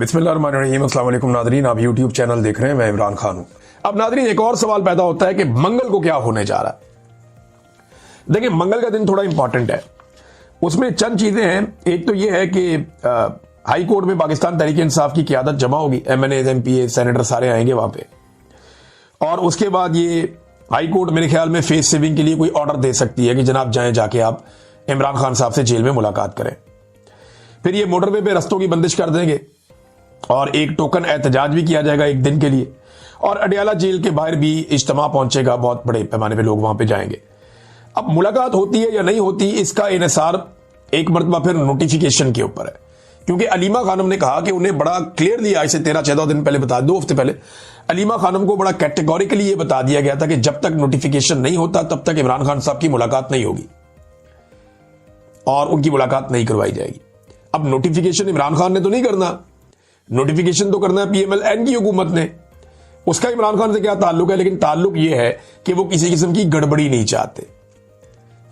बिस्मिल्लाहिर्रहमानिर्रहीम। अस्सलाम वालेकुम नादरीन, आप यूट्यूब चैनल देख रहे हैं, मैं इमरान खान हूं। अब नादरीन, एक और सवाल पैदा होता है कि मंगल को क्या होने जा रहा है। देखिए, मंगल का दिन थोड़ा इंपॉर्टेंट है, उसमें चंद चीजें हैं। एक तो यह है कि हाई कोर्ट में पाकिस्तान तहरीक इंसाफ की क़यादत जमा होगी, MNAs MPA सेनेटर सारे आएंगे वहां पे, और उसके बाद ये हाई कोर्ट मेरे ख्याल में फेस सेविंग के लिए कोई ऑर्डर दे सकती है कि जनाब जाएं, जाके आप इमरान खान साहब से जेल में मुलाकात करें। फिर ये मोटरवे पे रस्तों की बंदिश कर देंगे और एक टोकन एहतजाज भी किया जाएगा एक दिन के लिए, और अडयाला जेल के बाहर भी इज्तिमा पहुंचेगा, बहुत बड़े पैमाने पे लोग वहां पे जाएंगे। अब मुलाकात होती है या नहीं होती, इसका इन्हिसार एक मरतबा फिर नोटिफिकेशन के ऊपर है, क्योंकि अलीमा खानम ने कहा कि उन्हें बड़ा क्लियरली आज से 13-14 दिन पहले बता, 2 हफ्ते पहले अलीमा खानम को बड़ा कैटेगोरिकली ये बता दिया गया था कि जब तक नोटिफिकेशन नहीं होता तब तक इमरान खान साहब की मुलाकात नहीं होगी और उनकी मुलाकात नहीं करवाई जाएगी। अब नोटिफिकेशन इमरान खान ने तो नहीं करना, नोटिफिकेशन तो करना है PMLN की हुकूमत ने। उसका इमरान खान से क्या ताल्लुक है, लेकिन ताल्लुक यह है कि वो किसी किस्म की गड़बड़ी नहीं चाहते,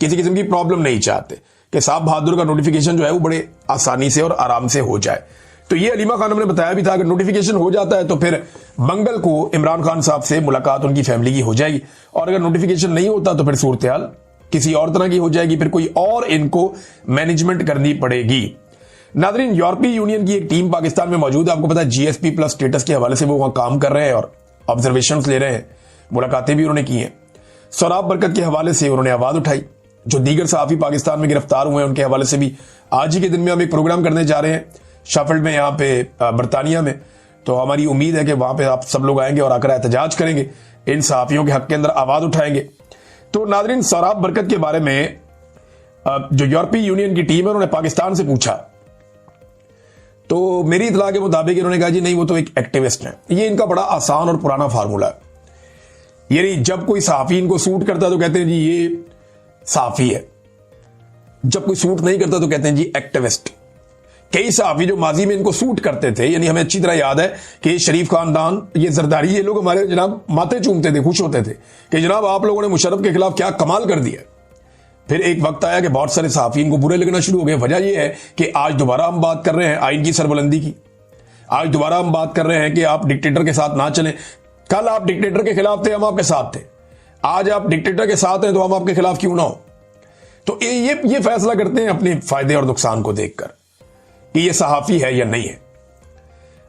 किसी किस्म की प्रॉब्लम नहीं चाहते कि साहब बहादुर का नोटिफिकेशन जो है वो बड़े आसानी से और आराम से हो जाए। तो ये अलीमा खानम ने बताया भी था कि नोटिफिकेशन हो जाता है तो फिर मंगल को इमरान खान साहब से मुलाकात उनकी फैमिली की हो जाएगी, और अगर नोटिफिकेशन नहीं होता तो फिर सूरत हाल किसी और तरह की हो जाएगी, फिर कोई और इनको मैनेजमेंट करनी पड़ेगी। नादरीन, यूरोपीय यूनियन की एक टीम पाकिस्तान में मौजूद है। आपको पता है GSP+ स्टेटस के हवाले से वो वहां काम कर रहे हैं और ऑब्जर्वेशंस ले रहे हैं, मुलाकातें भी उन्होंने की हैं। सोराब बरकत के हवाले से उन्होंने आवाज उठाई। जो दीगर सहाफी पाकिस्तान में गिरफ्तार हुए हैं उनके हवाले से भी आज ही के दिन में हम एक प्रोग्राम करने जा रहे हैं शाफिल्ड में, यहाँ पे बरतानिया में। तो हमारी उम्मीद है कि वहां पे आप सब लोग आएंगे और आकर एहतजाज करेंगे, इन सहाफियों के हक के अंदर आवाज उठाएंगे। तो नादरीन, सोराब बरकत के बारे में जो यूरोपीय यूनियन की टीम है उन्होंने पाकिस्तान से पूछा, तो मेरी इतला के मुताबिक इन्होंने कहा जी नहीं, वो तो एक एक्टिविस्ट है। ये इनका बड़ा आसान और पुराना फार्मूला है, यानी जब कोई सहाफी इनको सूट करता है तो कहते हैं जी ये सहाफी है, जब कोई सूट नहीं करता तो कहते हैं जी एक्टिविस्ट। कई सहाफी जो माजी में इनको सूट करते थे, यानी हमें अच्छी तरह याद है कि शरीफ खानदान, ये जरदारी, ये लोग हमारे जनाब माथे चूमते थे, खुश होते थे कि जनाब आप लोगों ने मुशर्रफ के खिलाफ क्या कमाल कर दिया। फिर एक वक्त आया कि बहुत सारे सहाफी इनको बुरे लगना शुरू हो गए। वजह यह है कि आज दोबारा हम बात कर रहे हैं आइन की सरबुलंदी की, आज दोबारा हम बात कर रहे हैं कि आप डिक्टेटर के साथ ना चलें। कल आप डिक्टेटर के खिलाफ थे, हम आपके साथ थे, आज आप डिक्टेटर के साथ हैं तो हम आपके खिलाफ क्यों ना हो। तो ये फैसला करते हैं अपने फायदे और नुकसान को देखकर कि ये सहाफी है या नहीं है।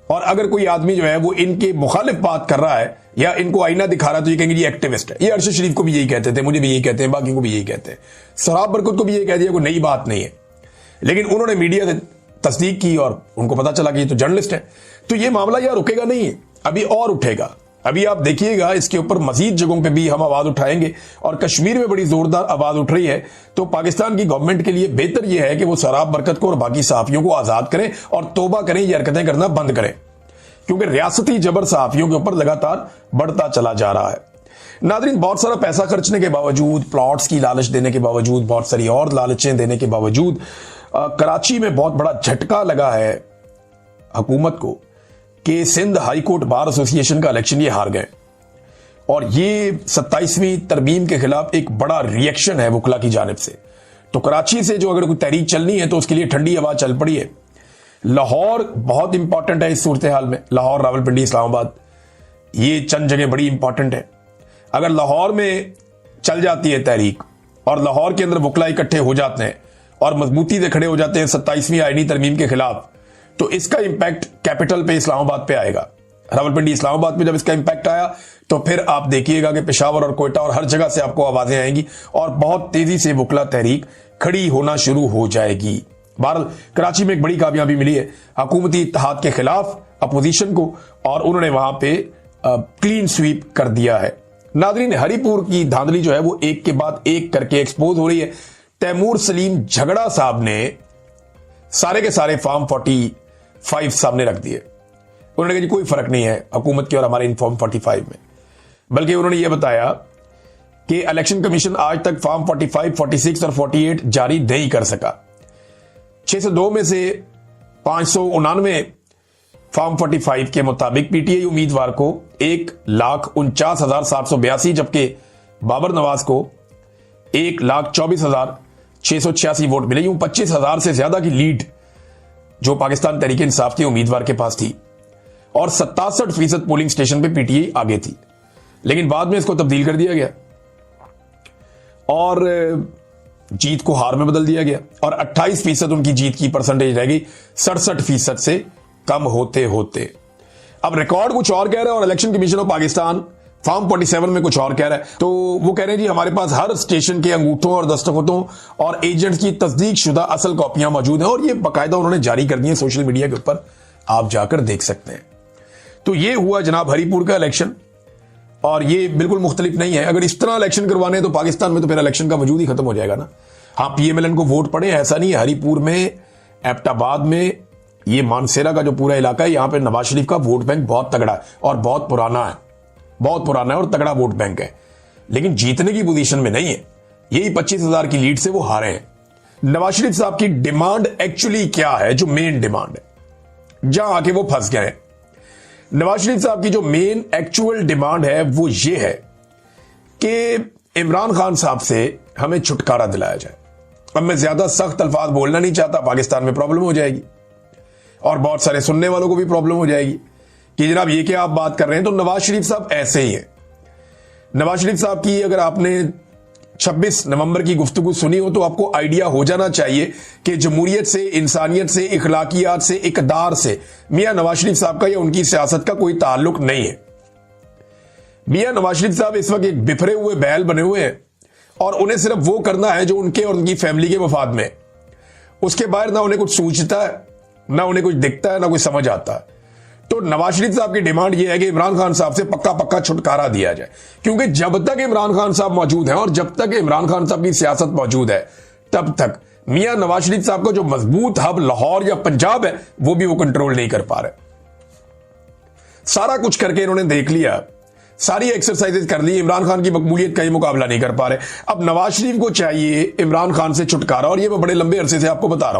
और अगर कोई आदमी जो है वो इनके मुखालिफ बात कर रहा है या इनको आईना दिखा रहा है तो ये कहेंगे ये एक्टिविस्ट है। ये अरशद शरीफ को भी यही कहते थे, मुझे भी यही कहते हैं, बाकी को भी यही कहते हैं, सोराब बरकत को भी यही कह दिया, कोई नई बात नहीं है। लेकिन उन्होंने मीडिया से तस्दीक की और उनको पता चला कि ये तो जर्नलिस्ट है। तो ये मामला यार रुकेगा नहीं है, अभी और उठेगा। अभी आप देखिएगा, इसके ऊपर मजीद जगहों पे भी हम आवाज उठाएंगे और कश्मीर में बड़ी जोरदार आवाज उठ रही है। तो पाकिस्तान की गवर्नमेंट के लिए बेहतर यह है कि वो सोराब बरकत को और बाकी सहाफियों को आजाद करें और तौबा करें, ये हरकतें करना बंद करें, क्योंकि रियासती जबर सहाफियों के ऊपर लगातार बढ़ता चला जा रहा है। नादरीन, बहुत सारा पैसा खर्चने के बावजूद, प्लॉट्स की लालच देने के बावजूद, बहुत सारी और लालचें देने के बावजूद कराची में बहुत बड़ा झटका लगा है हुकूमत को कि Sindh high court bar association का इलेक्शन ये हार गए, और ये 27वीं तरमीम के खिलाफ एक बड़ा रिएक्शन है वकला की जानिब से। तो कराची से जो अगर कोई तहरीक चलनी है तो उसके लिए ठंडी हवा चल पड़ी है। लाहौर बहुत इंपॉर्टेंट है इस सूरत हाल में, लाहौर, रावलपिंडी, इस्लामाबाद, ये चंद जगह बड़ी इंपॉर्टेंट है। अगर लाहौर में चल जाती है तहरीक और लाहौर के अंदर वकला इकट्ठे हो जाते हैं और मजबूती से खड़े हो जाते हैं 27वीं आईनी तरमीम के खिलाफ, तो इसका इंपैक्ट कैपिटल पे इस्लामाबाद पे आएगा। रावलपिंडी, इस्लामाबाद पे जब इसका इंपैक्ट आया तो फिर आप देखिएगा कि पेशावर और कोयटा और हर जगह से आपको आवाजें आएंगी और बहुत तेजी से वकला तहरीक खड़ी होना शुरू हो जाएगी। बहरहाल कराची में एक बड़ी कामयाबी मिली है हुकूमती इत्तेहाद के खिलाफ अपोजिशन को, और उन्होंने वहां पे क्लीन स्वीप कर दिया है। नादरीन, हरिपुर की धांधली जो है वो एक के बाद एक करके एक्सपोज हो रही है। तैमूर सलीम झगड़ा साहब ने सारे के सारे फॉर्म 45 सामने रख दिए। उन्होंने कहा जी कोई फर्क नहीं है हुकूमत के और हमारे इन फॉर्म 45 में, बल्कि उन्होंने यह बताया कि इलेक्शन कमीशन आज तक फॉर्म 45, 46 और 48 जारी नहीं कर सका। 602 में से 599 फॉर्म 45 के मुताबिक PTI उम्मीदवार को 1,49,782, जबकि बाबर नवाज को 1,24,686 वोट मिले। यूं 25,000 से ज्यादा की लीड जो पाकिस्तान तहरीक इंसाफ के उम्मीदवार के पास थी, और 67% पोलिंग स्टेशन पे पीटीआई आगे थी, लेकिन बाद में इसको तब्दील कर दिया गया और जीत को हार में बदल दिया गया और 28% उनकी जीत की परसेंटेज रह गई 67% से कम होते होते। अब रिकॉर्ड कुछ और कह रहा है और election commission of Pakistan form 47 में कुछ और कह रहा है। तो वो कह रहे हैं जी हमारे पास हर स्टेशन के अंगूठों और दस्तखतों और एजेंट्स की तस्दीक शुदा असल कॉपियां मौजूद हैं और ये बाकायदा उन्होंने जारी कर दी है सोशल मीडिया के ऊपर, आप जाकर देख सकते हैं। तो ये हुआ जनाब हरीपुर का इलेक्शन और ये बिल्कुल मुख्तलिफ नहीं है। अगर इस तरह इलेक्शन करवाने हैं तो पाकिस्तान में तो फिर इलेक्शन का वजूद ही खत्म हो जाएगा ना। हाँ, पीएमएलएन को वोट पड़े, ऐसा नहीं है। हरीपुर में, एबटाबाद में, ये मानसेरा का जो पूरा इलाका है, यहां पे नवाज शरीफ का वोट बैंक बहुत तगड़ा है और बहुत पुराना है और तगड़ा वोट बैंक है, लेकिन जीतने की पोजीशन में नहीं है। यही 25,000 की लीड से वो हारे हैं। नवाज शरीफ साहब की डिमांड एक्चुअली क्या है, जो मेन डिमांड है, जहां आके वो फंस गए हैं। नवाज शरीफ साहब की जो मेन एक्चुअल डिमांड है वो ये है कि इमरान खान साहब से हमें छुटकारा दिलाया जाए। अब मैं ज्यादा सख्त अल्फाज बोलना नहीं चाहता, पाकिस्तान में प्रॉब्लम हो जाएगी और बहुत सारे सुनने वालों को भी प्रॉब्लम हो जाएगी कि जनाब ये क्या आप बात कर रहे हैं। तो नवाज शरीफ साहब ऐसे ही हैं। नवाज शरीफ साहब की अगर आपने 26 नवंबर की गुफ्तगू सुनी हो तो आपको आइडिया हो जाना चाहिए कि जमहूरियत से, इंसानियत से, इखलाकियात से, इकदार से मियां नवाज शरीफ साहब का या उनकी सियासत का कोई ताल्लुक नहीं है। मियां नवाज शरीफ साहब इस वक्त एक बिफरे हुए बैल बने हुए हैं और उन्हें सिर्फ वो करना है जो उनके और उनकी फैमिली के मफाद में। उसके बाहर ना उन्हें कुछ सूझता है, ना उन्हें कुछ दिखता है, ना कुछ समझ आता है। तो नवाज शरीफ साहब की डिमांड यह है कि इमरान खान साहब से पक्का पक्का छुटकारा दिया जाए, क्योंकि जब तक इमरान खान साहब मौजूद हैं और जब तक इमरान खान साहब की सियासत मौजूद है तब तक मियां नवाज शरीफ साहब का जो मजबूत हब लाहौर या पंजाब है वो भी वो कंट्रोल नहीं कर पा रहे। सारा कुछ करके इन्होंने देख लिया, सारी एक्सरसाइजेज कर ली, इमरान खान की मकबूलियत का ही मुकाबला नहीं कर पा रहे। अब नवाज शरीफ को चाहिए इमरान खान से छुटकारा, और ये मैं बड़े लंबे अरसे से आपको बता रहा हूं।